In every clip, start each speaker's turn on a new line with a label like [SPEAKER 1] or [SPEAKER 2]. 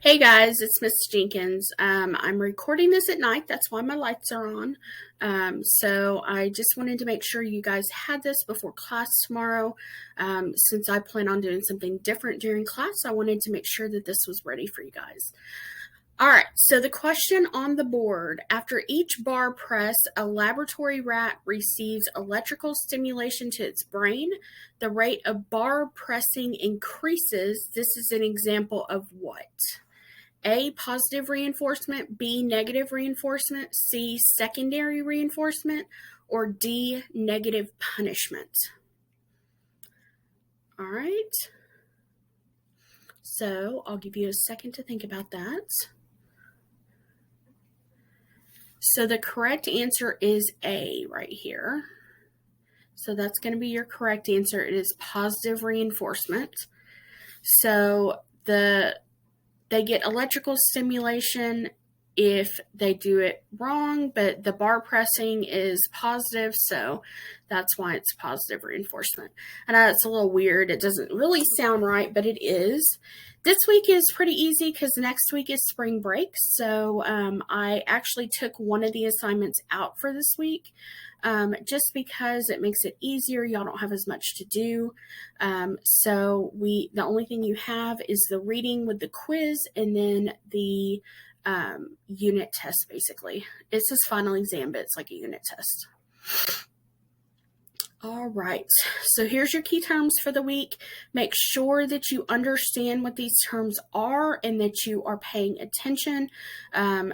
[SPEAKER 1] Hey guys, it's Miss Jenkins. I'm recording this at night. That's why my lights are on. So I just wanted to make sure you guys had this before class tomorrow. Since I plan on doing something different during class, I wanted to make sure that this was ready for you guys. All right, so the question on the board: after each bar press, a laboratory rat receives electrical stimulation to its brain. The rate of bar pressing increases. This is an example of what? A, positive reinforcement, B, negative reinforcement, C, secondary reinforcement, or D, negative punishment. All right. So I'll give you a second to think about that. So the correct answer is A right here. So that's going to be your correct answer. It is positive reinforcement. So they get electrical stimulation if they do it wrong, but the bar pressing is positive, so that's why it's positive reinforcement. I know it's a little weird. It doesn't really sound right, but it is. This week is pretty easy because next week is spring break, so I actually took one of the assignments out for this week just because it makes it easier. Y'all don't have as much to do. So the only thing you have is the reading with the quiz and then the unit test, basically. It says final exam, but it's like a unit test. All right, so here's your key terms for the week. Make sure that you understand what these terms are and that you are paying attention.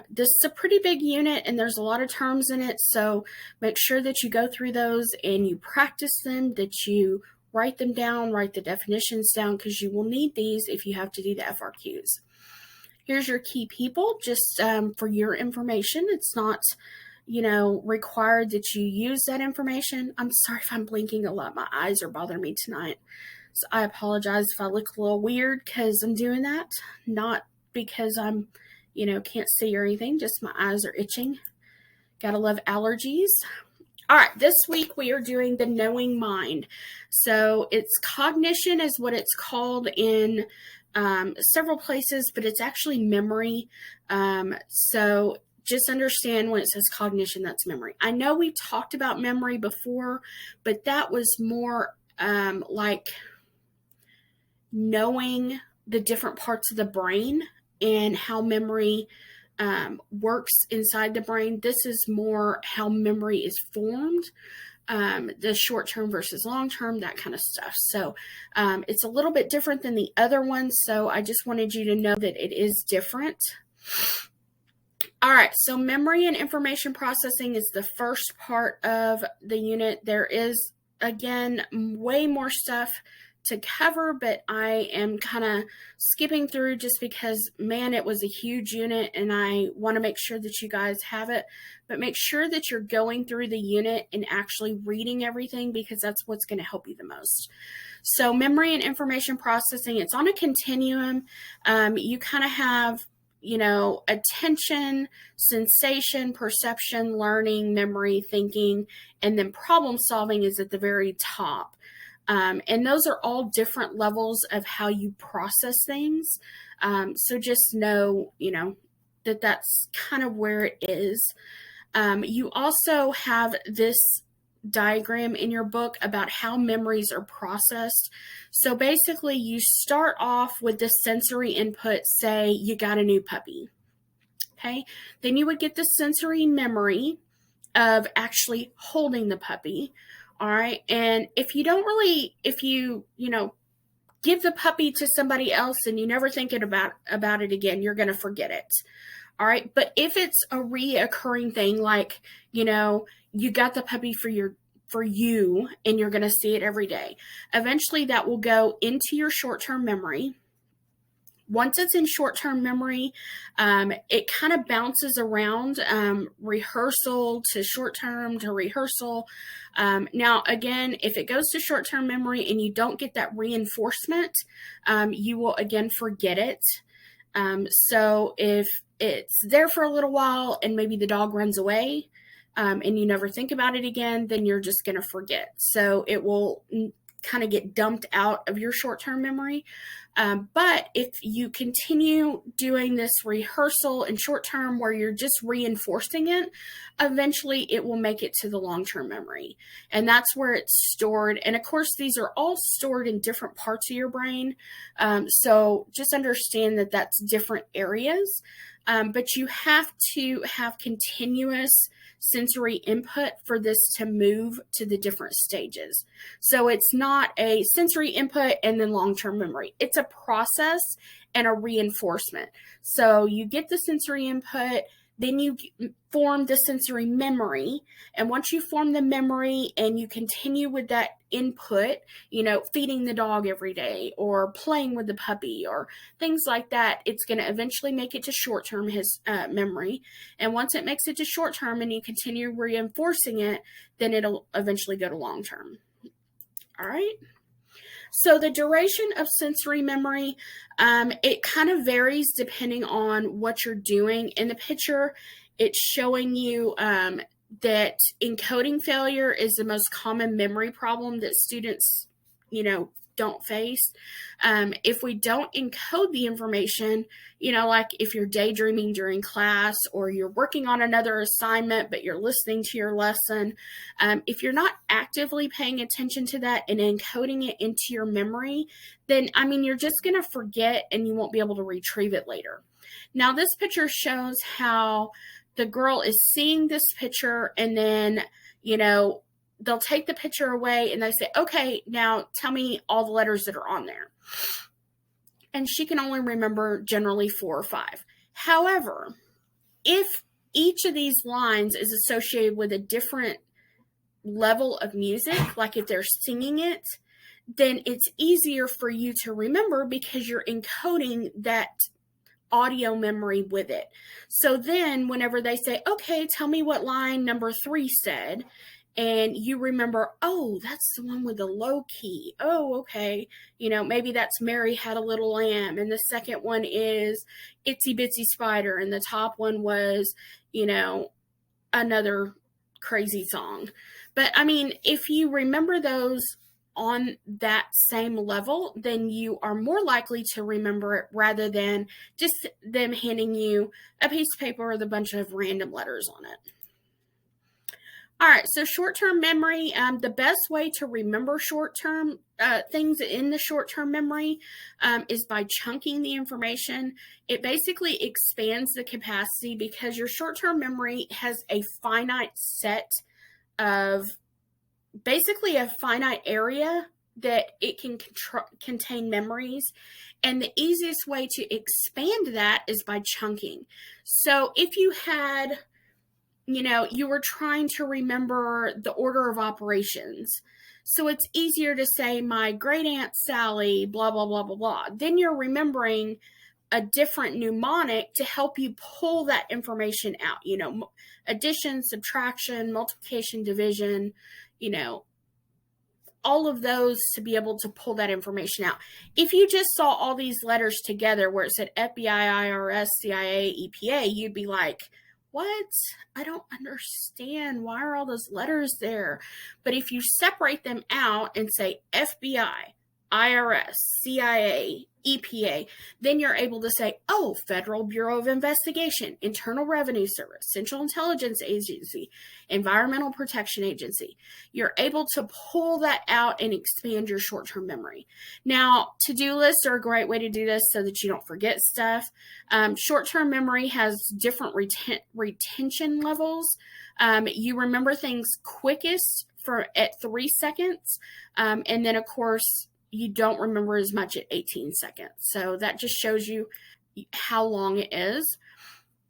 [SPEAKER 1] This is a pretty big unit and there's a lot of terms in it, so make sure that you go through those and you practice them, that you write them down, write the definitions down, because you will need these if you have to do the FRQs. Here's your key people, just for your information. It's not required that you use that information. I'm sorry if I'm blinking a lot. My eyes are bothering me tonight. So I apologize if I look a little weird because I'm doing that. Not because I'm, can't see or anything. Just my eyes are itching. Gotta love allergies. All right, this week we are doing the knowing mind. So it's cognition is what it's called in several places, but it's actually memory. So just understand when it says cognition, that's memory. I know we talked about memory before, but that was more like knowing the different parts of the brain and how memory works inside the brain. This is more how memory is formed, the short-term versus long-term, that kind of stuff. So it's a little bit different than the other ones, so I just wanted you to know that it is different. All right, so memory and information processing is the first part of the unit. There is, again, way more stuff to cover, but I am kind of skipping through just because, man, it was a huge unit and I want to make sure that you guys have it. But make sure that you're going through the unit and actually reading everything, because that's what's going to help you the most. So memory and information processing, it's on a continuum. You kind of have attention, sensation, perception, learning, memory, thinking, and then problem solving is at the very top. And those are all different levels of how you process things. So just know, that that's kind of where it is. You also have this diagram in your book about how memories are processed. So basically you start off with the sensory input, say you got a new puppy. Okay. Then you would get the sensory memory of actually holding the puppy. All right. And if you give the puppy to somebody else and you never think about it again, you're going to forget it. All right. But if it's a reoccurring thing, like, you got the puppy for you and you're going to see it every day, eventually that will go into your short-term memory. Once it's in short-term memory, it kind of bounces around rehearsal to short-term to rehearsal. Now, again, if it goes to short-term memory and you don't get that reinforcement, you will, again, forget it. So if it's there for a little while and maybe the dog runs away and you never think about it again, then you're just going to forget. So it will kind of get dumped out of your short-term memory. But if you continue doing this rehearsal in short term where you're just reinforcing it, eventually it will make it to the long-term memory. And that's where it's stored. And of course, these are all stored in different parts of your brain. So just understand that that's different areas. But you have to have continuous sensory input for this to move to the different stages. So it's not a sensory input and then long-term memory. It's a process and a reinforcement. So you get the sensory input, then you form the sensory memory. And once you form the memory and you continue with that input, feeding the dog every day or playing with the puppy or things like that, it's going to eventually make it to short-term memory. And once it makes it to short-term and you continue reinforcing it, then it'll eventually go to long-term. All right. So the duration of sensory memory, it kind of varies depending on what you're doing. In the picture, it's showing you that encoding failure is the most common memory problem that students, don't face. If we don't encode the information, like if you're daydreaming during class or you're working on another assignment, but you're listening to your lesson, if you're not actively paying attention to that and encoding it into your memory, then, you're just going to forget and you won't be able to retrieve it later. Now, this picture shows how the girl is seeing this picture and then, they'll take the picture away and they say, okay, now tell me all the letters that are on there. And she can only remember generally 4 or 5. However, if each of these lines is associated with a different level of music, like if they're singing it, then it's easier for you to remember because you're encoding that audio memory with it. So then whenever they say, okay, tell me what line number 3 said, and you remember, oh, that's the one with the low key. Oh, okay. Maybe that's Mary Had a Little Lamb. And the second one is Itsy Bitsy Spider. And the top one was, another crazy song. But if you remember those on that same level, then you are more likely to remember it rather than just them handing you a piece of paper with a bunch of random letters on it. All right, so short-term memory, the best way to remember short-term things in the short-term memory is by chunking the information. It basically expands the capacity because your short-term memory has a finite set of, basically a finite area that it can contain memories. And the easiest way to expand that is by chunking. So if you had, you were trying to remember the order of operations. So it's easier to say my great aunt Sally, blah, blah, blah, blah, blah. Then you're remembering a different mnemonic to help you pull that information out, addition, subtraction, multiplication, division, all of those to be able to pull that information out. If you just saw all these letters together where it said FBI, IRS, CIA, EPA, you'd be like, what? I don't understand. Why are all those letters there? But if you separate them out and say FBI, IRS, CIA, EPA, then you're able to say, oh, Federal Bureau of Investigation, Internal Revenue Service, Central Intelligence Agency, Environmental Protection Agency. You're able to pull that out and expand your short-term memory. Now, to-do lists are a great way to do this so that you don't forget stuff. Short-term memory has different retention levels. You remember things quickest at 3 seconds, and then, of course, you don't remember as much at 18 seconds. So that just shows you how long it is.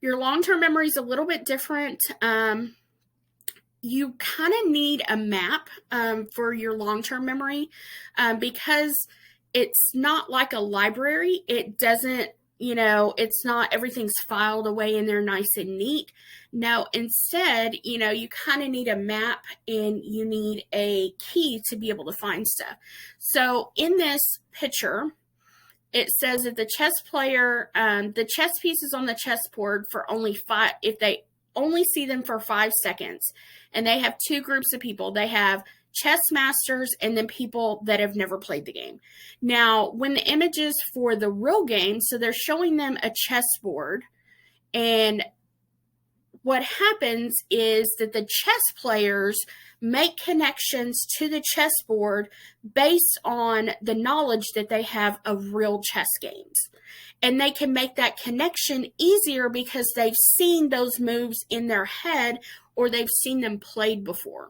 [SPEAKER 1] Your long-term memory is a little bit different. You kind of need a map for your long-term memory because it's not like a library. It doesn't, it's not everything's filed away in there nice and neat. No, instead, you kind of need a map and you need a key to be able to find stuff. So in this picture, it says that the chess player, the chess pieces on the chessboard for only 5, if they only see them for 5 seconds, and they have 2 groups of people. They have chess masters, and then people that have never played the game. Now, when the images for the real game, so they're showing them a chessboard, and what happens is that the chess players make connections to the chessboard based on the knowledge that they have of real chess games. And they can make that connection easier because they've seen those moves in their head or they've seen them played before.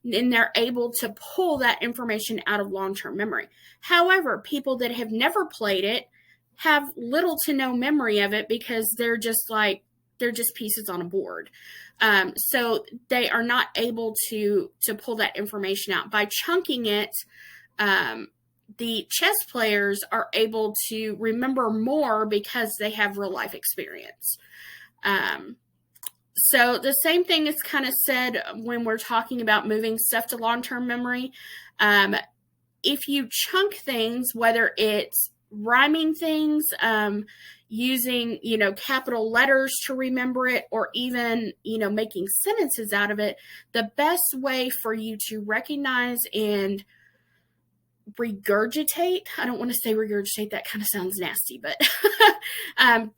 [SPEAKER 1] And they're able to pull that information out of long-term memory. However, people that have never played it have little to no memory of it because they're just pieces on a board. So they are not able to pull that information out. By chunking it, the chess players are able to remember more because they have real life experience. So the same thing is kind of said when we're talking about moving stuff to long-term memory. If you chunk things, whether it's rhyming things, using, capital letters to remember it, or even, making sentences out of it, the best way for you to recognize and regurgitate, I don't want to say regurgitate, that kind of sounds nasty, but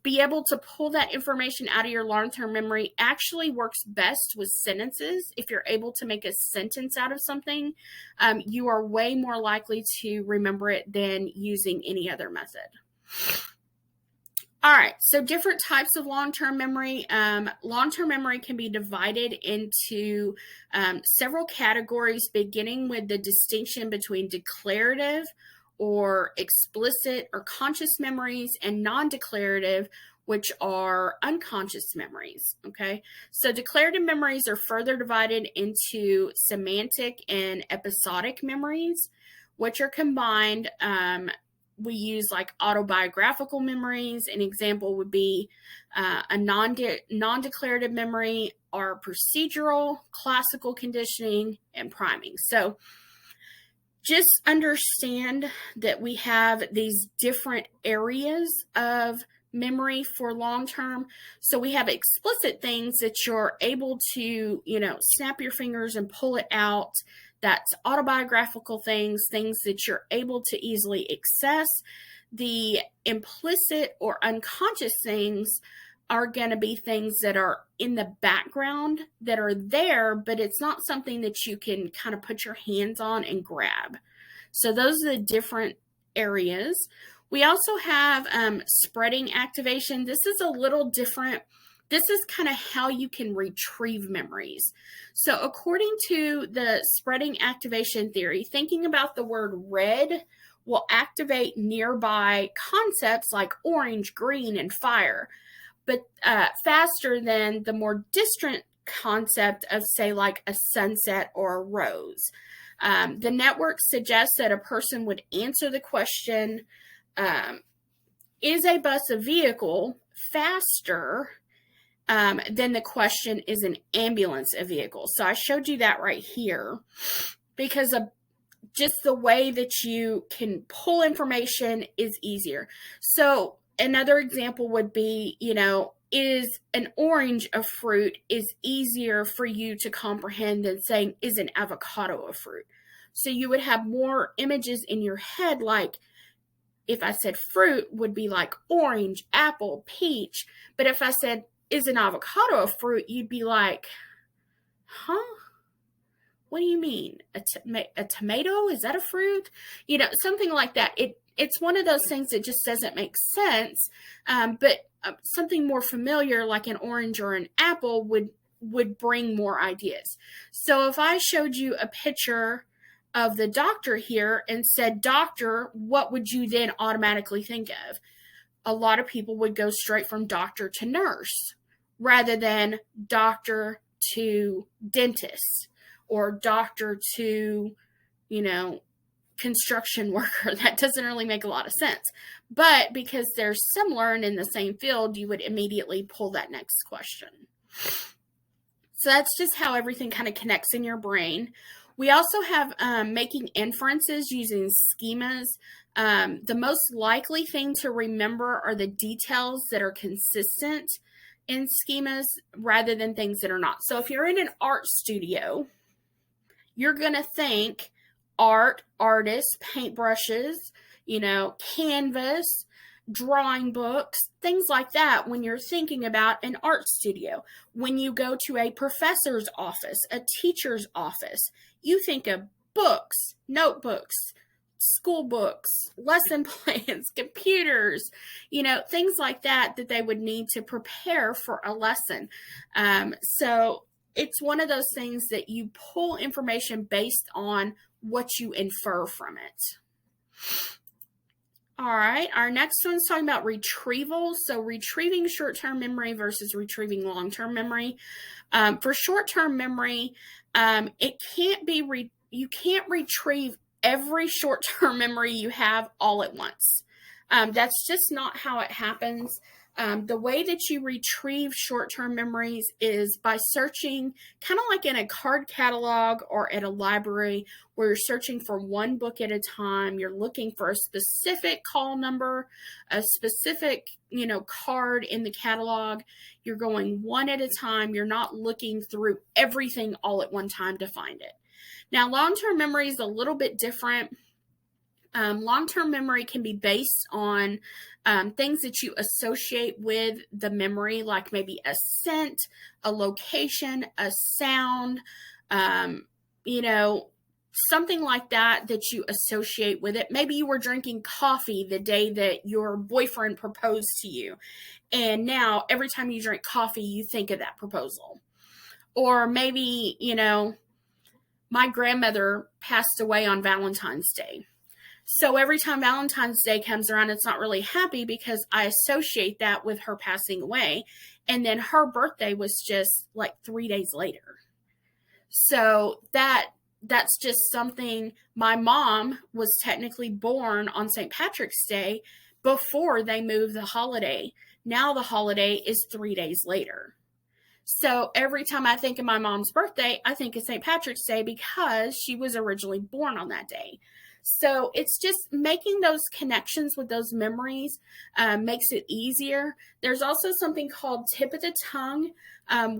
[SPEAKER 1] be able to pull that information out of your long-term memory actually works best with sentences. If you're able to make a sentence out of something, you are way more likely to remember it than using any other method. All right, so different types of long-term memory. Long-term memory can be divided into several categories, beginning with the distinction between declarative or explicit or conscious memories and non-declarative, which are unconscious memories, okay? So declarative memories are further divided into semantic and episodic memories, which are combined. We use like autobiographical memories. An example would be a non-declarative memory are procedural, classical conditioning, and priming. So just understand that we have these different areas of memory for long-term. So we have explicit things that you're able to, snap your fingers and pull it out. That's autobiographical things that you're able to easily access. The implicit or unconscious things are going to be things that are in the background that are there, but it's not something that you can kind of put your hands on and grab. So those are the different areas. We also have spreading activation. This is a little different. This is kind of how you can retrieve memories. So according to the spreading activation theory, thinking about the word red will activate nearby concepts like orange, green, and fire, but faster than the more distant concept of, say, like a sunset or a rose. The network suggests that a person would answer the question, is a bus a vehicle, faster then the question, is an ambulance a vehicle? So I showed you that right here because of just the way that you can pull information is easier. So another example would be, is an orange a fruit is easier for you to comprehend than saying, is an avocado a fruit? So you would have more images in your head, like if I said fruit would be like orange, apple, peach. But if I said, is an avocado a fruit? You'd be like, huh? What do you mean? A tomato? Is that a fruit? Something like that. It's one of those things that just doesn't make sense. But something more familiar like an orange or an apple would bring more ideas. So if I showed you a picture of the doctor here and said, doctor, what would you then automatically think of? A lot of people would go straight from doctor to nurse rather than doctor to dentist or doctor to, construction worker. That doesn't really make a lot of sense. But because they're similar and in the same field, you would immediately pull that next question. So that's just how everything kind of connects in your brain. We also have making inferences using schemas. The most likely thing to remember are the details that are consistent in schemas rather than things that are not. So if you're in an art studio you're going to think art, artists, paintbrushes, canvas, drawing books, things like that when you're thinking about an art studio. When you go to a professor's office, a teacher's office, you think of books, notebooks, school books, lesson plans, computers, things like that they would need to prepare for a lesson. So it's one of those things that you pull information based on what you infer from it. All right, our next one's talking about retrieval. So retrieving short-term memory versus retrieving long-term memory. For short-term memory, you can't retrieve every short-term memory you have all at once. That's just not how it happens. The way that you retrieve short-term memories is by searching, kind of like in a card catalog or at a library, where you're searching for one book at a time. You're looking for a specific call number, a specific, card in the catalog. You're going one at a time. You're not looking through everything all at one time to find it. Now, long-term memory is a little bit different. Long-term memory can be based on things that you associate with the memory, like maybe a scent, a location, a sound, something like that you associate with it. Maybe you were drinking coffee the day that your boyfriend proposed to you, and now every time you drink coffee, you think of that proposal. Or maybe, my grandmother passed away on Valentine's Day. So every time Valentine's Day comes around, it's not really happy because I associate that with her passing away. And then her birthday was just like 3 days later. So that's just something. My mom was technically born on St. Patrick's Day before they moved the holiday. Now the holiday is 3 days later. So every time I think of my mom's birthday, I think of St. Patrick's Day because she was originally born on that day. So it's just making those connections with those memories makes it easier. There's also something called tip of the tongue,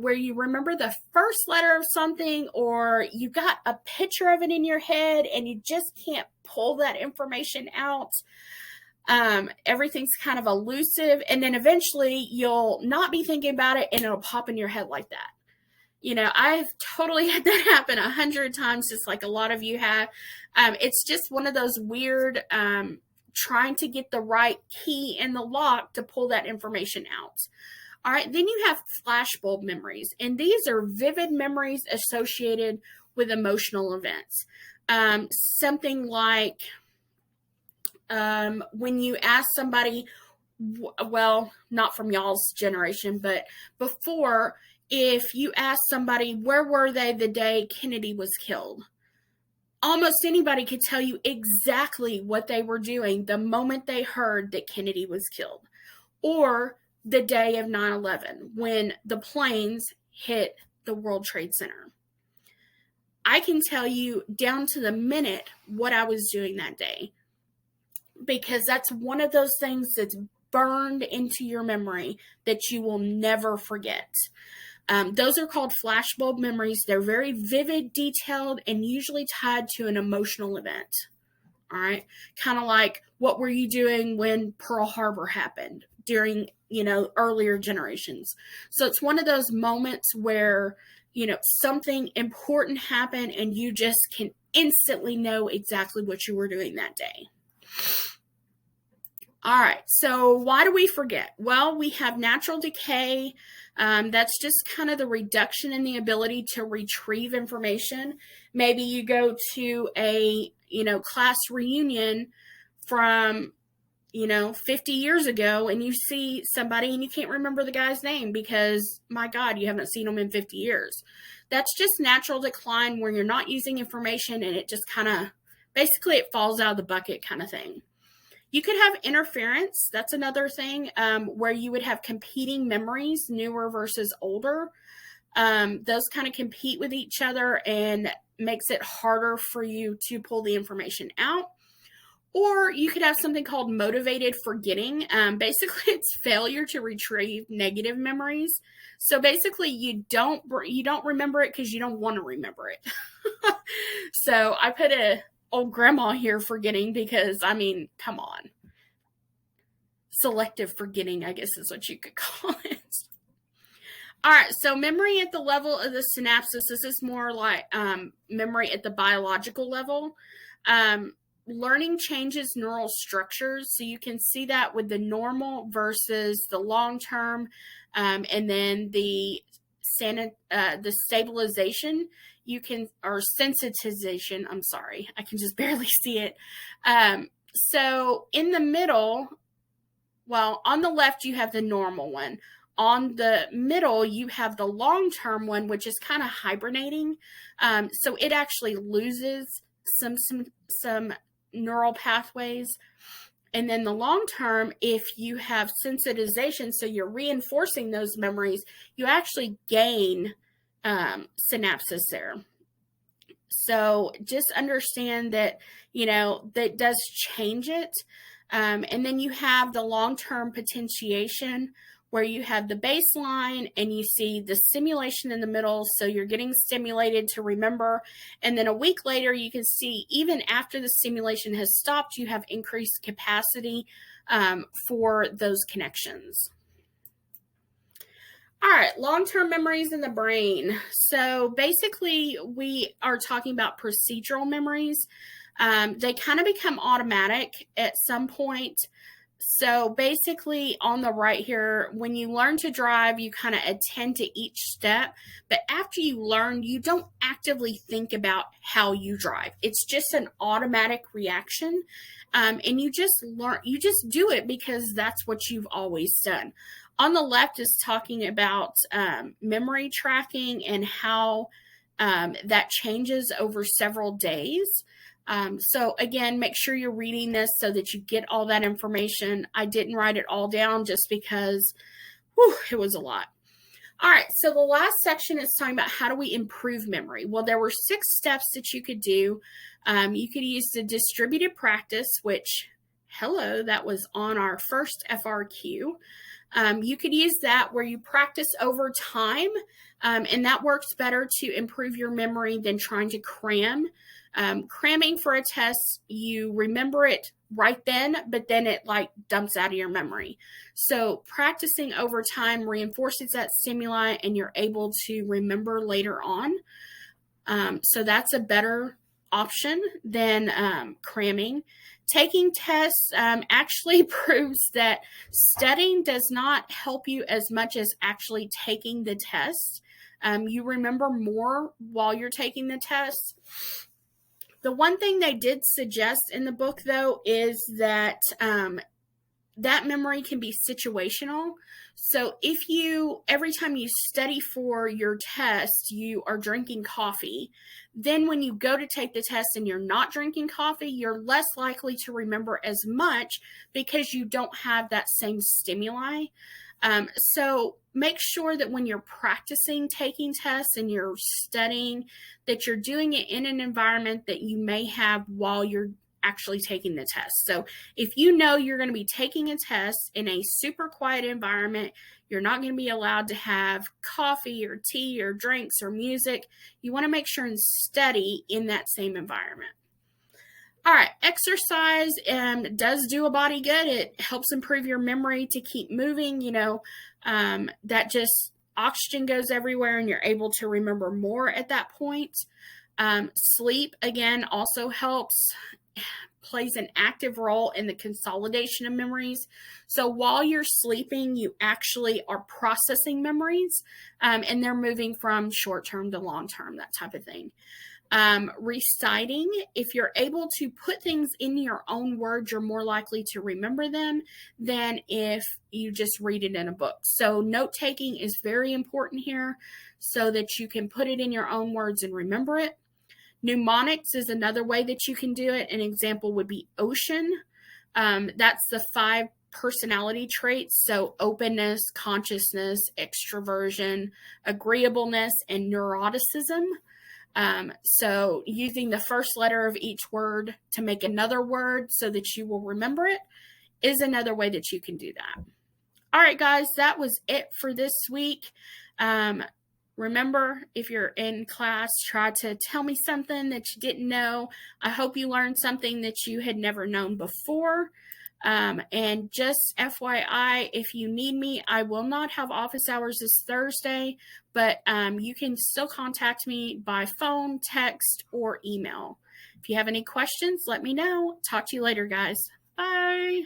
[SPEAKER 1] where you remember the first letter of something, or you got a picture of it in your head and you just can't pull that information out. Everything's kind of elusive, and then eventually you'll not be thinking about it and it'll pop in your head like that. I've totally had that happen 100 times, just like a lot of you have. It's just one of those weird, trying to get the right key in the lock to pull that information out. All right, then you have flashbulb memories, and these are vivid memories associated with emotional events. Something like when you ask somebody, well, not from y'all's generation, but before, if you ask somebody, where were they the day Kennedy was killed? Almost anybody could tell you exactly what they were doing the moment they heard that Kennedy was killed. Or the day of 9/11, when the planes hit the World Trade Center. I can tell you down to the minute what I was doing that day, because that's one of those things that's burned into your memory that you will never forget. Those are called flashbulb memories. They're very vivid, detailed, and usually tied to an emotional event. All right. Kind of like, what were you doing when Pearl Harbor happened during, earlier generations? So it's one of those moments where, something important happened and you just can instantly know exactly what you were doing that day. All right, so why do we forget? Well, we have natural decay. That's just kind of the reduction in the ability to retrieve information. Maybe you go to a, class reunion from, 50 years ago, and you see somebody and you can't remember the guy's name because, my God, you haven't seen him in 50 years. That's just natural decline where you're not using information and it just kind of, basically it falls out of the bucket kind of thing. You could have interference. That's another thing, where you would have competing memories, newer versus older. Those kind of compete with each other and makes it harder for you to pull the information out. Or you could have something called motivated forgetting. Basically, it's failure to retrieve negative memories. So basically, you don't remember it because you don't want to remember it. So I put a old grandma here forgetting because, I mean, come on. Selective forgetting, I guess is what you could call it. All right, so memory at the level of the synapses. This is more like memory at the biological level. Learning changes neural structures, so you can see that with the normal versus the long term, and then the stabilization. You can, or sensitization. I'm sorry, I can just barely see it. So in the middle, well, on the left you have the normal one. On the middle, you have the long-term one, which is kind of hibernating. So it actually loses some neural pathways. And then the long term, if you have sensitization, so you're reinforcing those memories, you actually gain synapses there. So just understand that, that does change it. And then you have the long-term potentiation, where you have the baseline and you see the stimulation in the middle. So you're getting stimulated to remember. And then a week later, you can see even after the stimulation has stopped, you have increased capacity for those connections. All right, long-term memories in the brain. So basically, we are talking about procedural memories. They kind of become automatic at some point. So basically on the right here, when you learn to drive, you kind of attend to each step. But after you learn, you don't actively think about how you drive. It's just an automatic reaction. And you just do it because that's what you've always done. On the left is talking about memory tracking and how that changes over several days. So again, make sure you're reading this so that you get all that information. I didn't write it all down just because it was a lot. All right, so the last section is talking about how do we improve memory. Well, there were 6 steps that you could do. You could use the distributed practice, which, that was on our first FRQ. You could use that where you practice over time, and that works better to improve your memory than trying to cram. Cramming for a test, you remember it right then, but then it dumps out of your memory. So practicing over time reinforces that stimuli and you're able to remember later on. So that's a better option than cramming. Taking tests actually proves that studying does not help you as much as actually taking the test. You remember more while you're taking the test. The one thing they did suggest in the book, though, is that that memory can be situational. So if every time you study for your test, you are drinking coffee, then when you go to take the test and you're not drinking coffee, you're less likely to remember as much because you don't have that same stimuli. So make sure that when you're practicing taking tests and you're studying, that you're doing it in an environment that you may have while you're actually taking the test. So if you know you're going to be taking a test in a super quiet environment, you're not going to be allowed to have coffee or tea or drinks or music. You want to make sure and study in that same environment. All right, exercise does do a body good. It helps improve your memory to keep moving. That just oxygen goes everywhere and you're able to remember more at that point. Sleep, again, also helps, plays an active role in the consolidation of memories. So while you're sleeping, you actually are processing memories, and they're moving from short-term to long-term, that type of thing. Reciting, if you're able to put things in your own words, you're more likely to remember them than if you just read it in a book. So note-taking is very important here so that you can put it in your own words and remember it. Mnemonics is another way that you can do it. An example would be ocean. That's the 5 personality traits. So openness, consciousness, extroversion, agreeableness, and neuroticism. So using the first letter of each word to make another word so that you will remember it is another way that you can do that. All right, guys, that was it for this week. Remember, if you're in class, try to tell me something that you didn't know. I hope you learned something that you had never known before. And just FYI, if you need me, I will not have office hours this Thursday, but you can still contact me by phone, text, or email. If you have any questions, let me know. Talk to you later, guys. Bye.